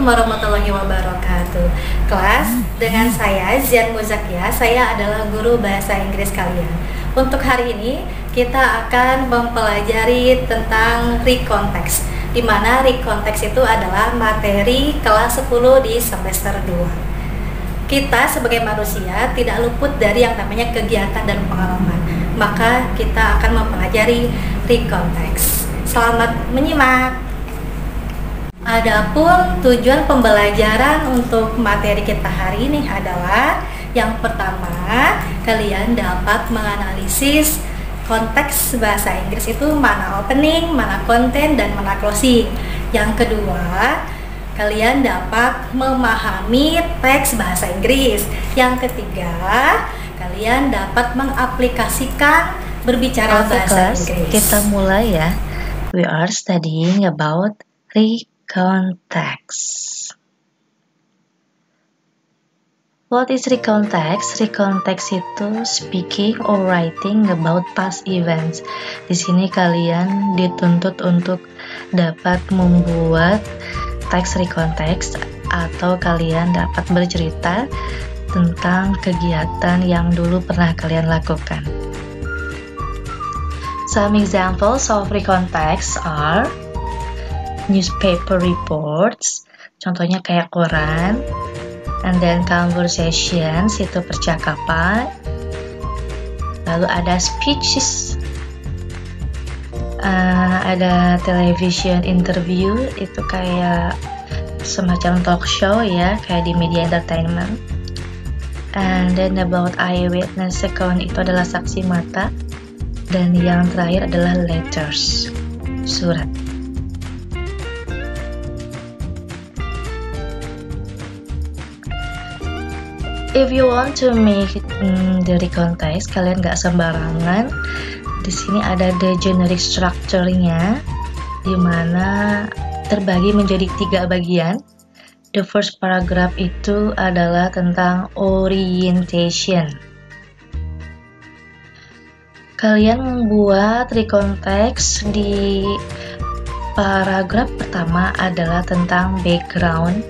Assalamualaikum warahmatullahi wabarakatuh. Kelas, dengan saya Zian Muzakia, saya adalah guru bahasa Inggris kalian. Untuk hari ini kita akan mempelajari tentang recontext, di mana recontext itu adalah materi kelas 10 di semester 2. Kita sebagai manusia tidak luput dari yang namanya kegiatan dan pengalaman, maka kita akan mempelajari recontext. Selamat menyimak. Adapun tujuan pembelajaran untuk materi kita hari ini adalah yang pertama, kalian dapat menganalisis konteks bahasa Inggris itu mana opening, mana konten, dan mana closing. Yang kedua, kalian dapat memahami teks bahasa Inggris. Yang ketiga, kalian dapat mengaplikasikan berbicara bahasa Inggris. Kita mulai ya. We are studying about recontext. What is recontext? Recontext itu speaking or writing about past events. Di sini kalian dituntut untuk dapat membuat teks recontext atau kalian dapat bercerita tentang kegiatan yang dulu pernah kalian lakukan. Some examples of recontext are newspaper reports, contohnya kayak koran, and then conversations, itu percakapan, lalu ada speeches, ada television interview, itu kayak semacam talk show ya, kayak di media entertainment, and then about eyewitness account, itu adalah saksi mata, dan yang terakhir adalah letters, surat. If you want to make the recontext, kalian nggak sembarangan. Di sini ada the generic structure-nya, di mana terbagi menjadi 3 bagian. The first paragraph itu adalah tentang orientation. Kalian membuat recontext di paragraf pertama adalah tentang background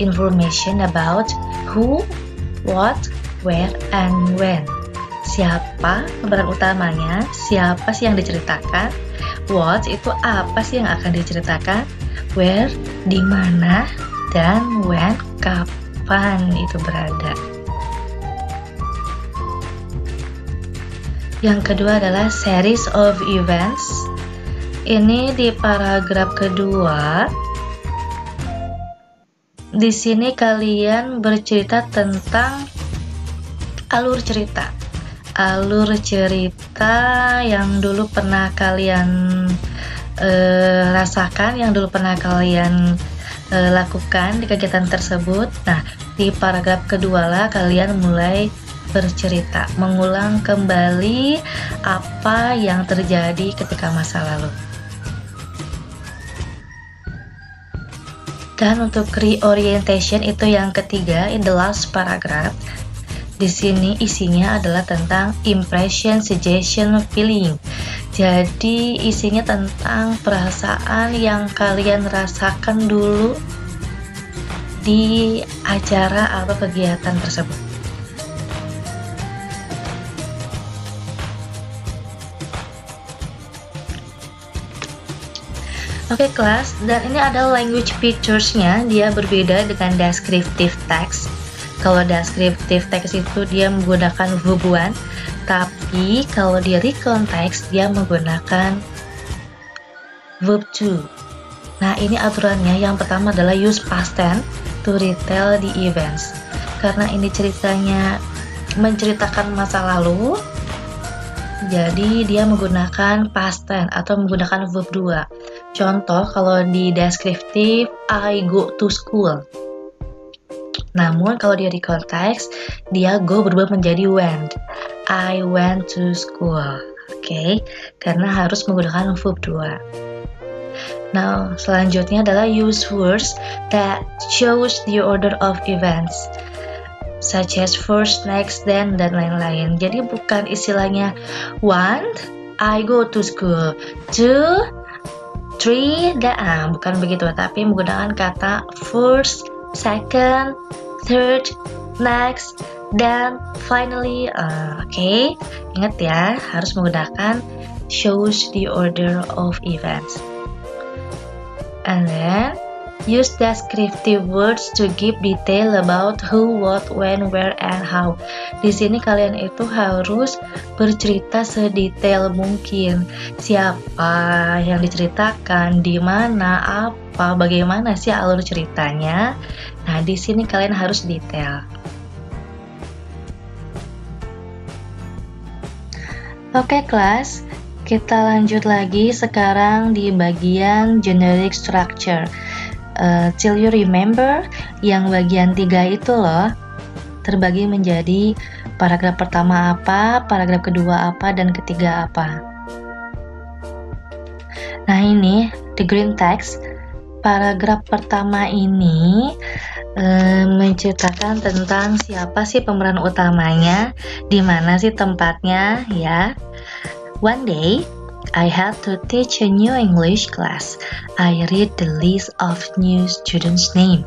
information about who, what, where, and when. Siapa pemeran utamanya, siapa sih yang diceritakan, what itu apa sih yang akan diceritakan, where di mana, dan when kapan itu berada. Yang kedua adalah series of events. Ini di paragraf kedua. Di sini kalian bercerita tentang alur cerita yang dulu pernah kalian rasakan, yang dulu pernah kalian lakukan di kegiatan tersebut. Nah, di paragraf kedua lah kalian mulai bercerita, mengulang kembali apa yang terjadi ketika masa lalu. Dan untuk reorientation itu yang ketiga, in the last paragraph. Di sini isinya adalah tentang impression, suggestion, feeling. Jadi isinya tentang perasaan yang kalian rasakan dulu di acara atau kegiatan tersebut. Oke kelas, dan ini ada language features-nya, dia berbeda dengan descriptive text. Kalau descriptive text itu dia menggunakan verb one, tapi kalau di recontext dia menggunakan verb two. Nah ini aturannya, yang pertama adalah use past tense to retell the events. Karena ini ceritanya menceritakan masa lalu, jadi dia menggunakan past tense atau menggunakan verb 2. Contoh kalau di deskriptif, I go to school. Namun kalau di recontext, dia go berubah menjadi went. I went to school. Oke, karena harus menggunakan verb 2. Nah, selanjutnya adalah use words that shows the order of events, such as first, next, then, dan lain-lain. Jadi bukan istilahnya want, I go to school. three, bukan begitu, tapi menggunakan kata first, second, third, next, dan finally. Oke. Ingat ya, harus menggunakan shows the order of events. And then use descriptive words to give detail about who, what, when, where, and how. Di sini kalian itu harus bercerita sedetail mungkin. Siapa yang diceritakan, di mana, apa, bagaimana sih alur ceritanya. Nah, di sini kalian harus detail. Oke, kelas. Kita lanjut lagi sekarang di bagian generic structure. Till you remember, yang bagian 3 itu loh terbagi menjadi paragraf pertama apa, paragraf kedua apa, dan ketiga apa. Nah ini the green text, paragraf pertama ini menceritakan tentang siapa sih pemeran utamanya, di mana sih tempatnya ya. One day I had to teach a new English class. I read the list of new students' name.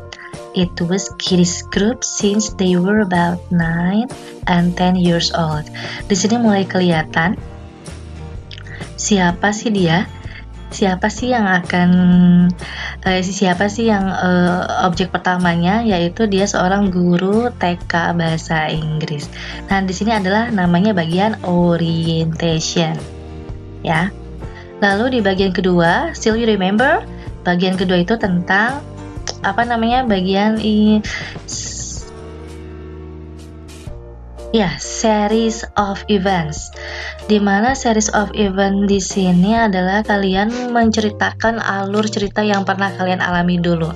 It was kids group since they were about 9 and 10 years old. Di sini mulai kelihatan siapa sih dia, siapa sih yang objek pertamanya, yaitu dia seorang guru TK bahasa Inggris. Nah, di sini adalah namanya bagian orientation. Ya. Lalu di bagian kedua, still you remember? Bagian kedua itu tentang series of events. Dimana series of event di sini adalah kalian menceritakan alur cerita yang pernah kalian alami dulu.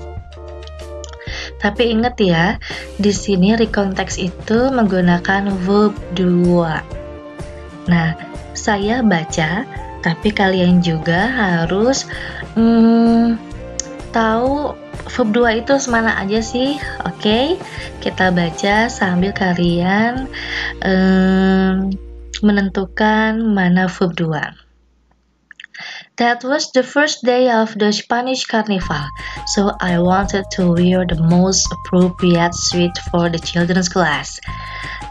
Tapi ingat ya, di sini recontext itu menggunakan verb 2. Nah, saya baca, tapi kalian juga harus tahu verb 2 itu semana aja sih. Oke, kita baca sambil kalian menentukan mana verb 2. That was the first day of the Spanish Carnival, so I wanted to wear the most appropriate suit for the children's class.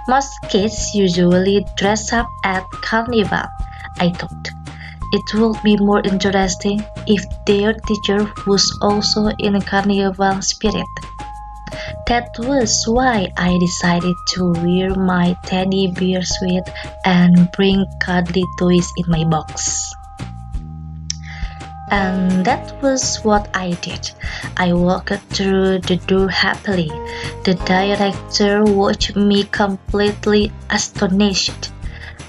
Most kids usually dress up at Carnival, I thought. It would be more interesting if their teacher was also in a carnival spirit. That was why I decided to wear my teddy bear suit and bring cuddly toys in my box. And that was what I did. I walked through the door happily. The director watched me completely astonished.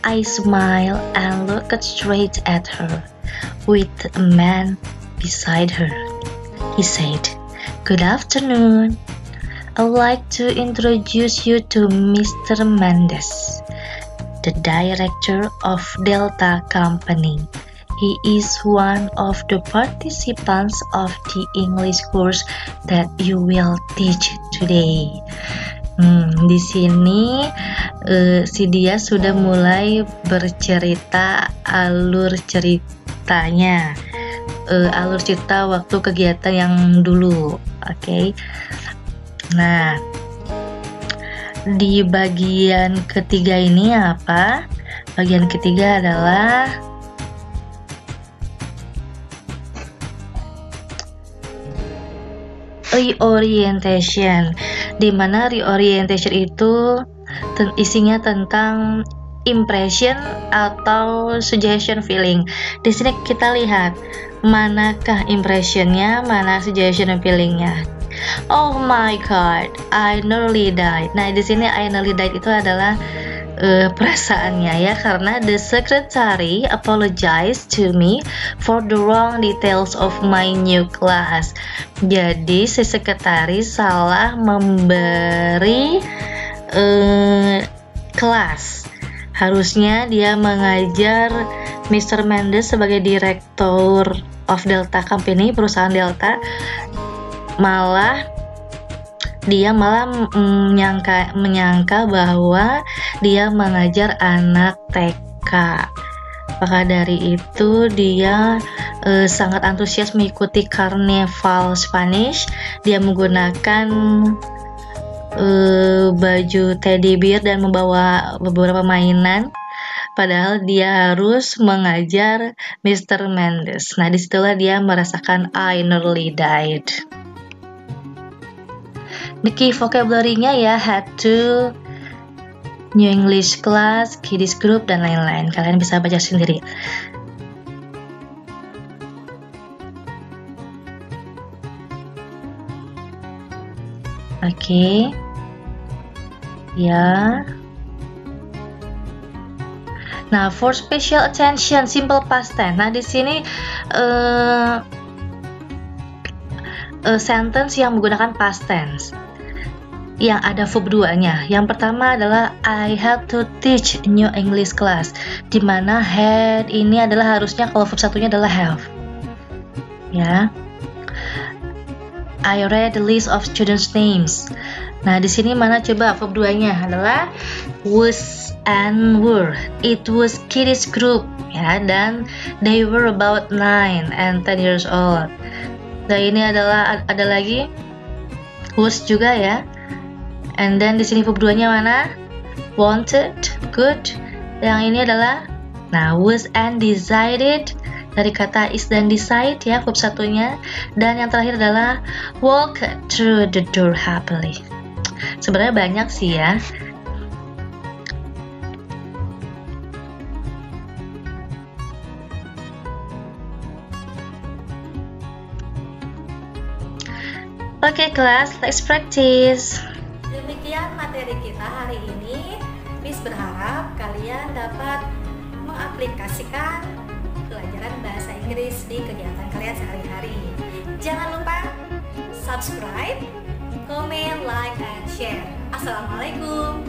I smiled and looked straight at her, with a man beside her. He said, "Good afternoon. I'd like to introduce you to Mr. Mendes, the director of Delta Company. He is one of the participants of the English course that you will teach today." Di sini si dia sudah mulai bercerita alur ceritanya, alur cerita waktu kegiatan yang dulu. Oke. Nah, di bagian ketiga ini apa? Bagian ketiga adalah reorientation, di mana reorientation itu isinya tentang impression atau suggestion feeling. Di sini kita lihat manakah impressionnya, mana suggestion feelingnya. Oh my god, I nearly died. Nah, di sini I nearly died itu adalah perasaannya ya, karena the secretary apologized to me for the wrong details of my new class. Jadi si sekretaris salah memberi kelas. Harusnya dia mengajar Mr. Mendes sebagai direktur of Delta Company, perusahaan Delta, dia malah menyangka bahwa dia mengajar anak TK. Maka dari itu dia sangat antusias mengikuti Carnaval Spanish. Dia menggunakan baju teddy bear dan membawa beberapa mainan. Padahal dia harus mengajar Mr. Mendes. Nah, disitulah dia merasakan I nearly died. The key vocabulary-nya ya had to, New English Class, Kiddies Group, dan lain-lain. Kalian bisa baca sendiri. Oke. Ya. Nah, for special attention, simple past tense. Nah, di sini sentence yang menggunakan past tense yang ada verb 2-nya. Yang pertama adalah I had to teach new English class, dimana had ini adalah harusnya kalau verb 1-nya adalah have. Ya. I read the list of students' names. Nah, di sini mana coba verb 2-nya adalah was and were. It was kiddies group ya, dan they were about 9 and 10 years old. Nah, ini adalah ada lagi was juga ya. And then di sini verb 2-nya mana? Wanted, good. Yang ini adalah was and decided, dari kata is dan decide ya, verb 1-nya. Dan yang terakhir adalah walk through the door happily. Sebenarnya banyak sih ya. Oke, kelas, let's practice. Demikian materi kita hari ini. Miss berharap kalian dapat mengaplikasikan pelajaran bahasa Inggris di kegiatan kalian sehari-hari. Jangan lupa subscribe, comment, like, and share. Assalamualaikum.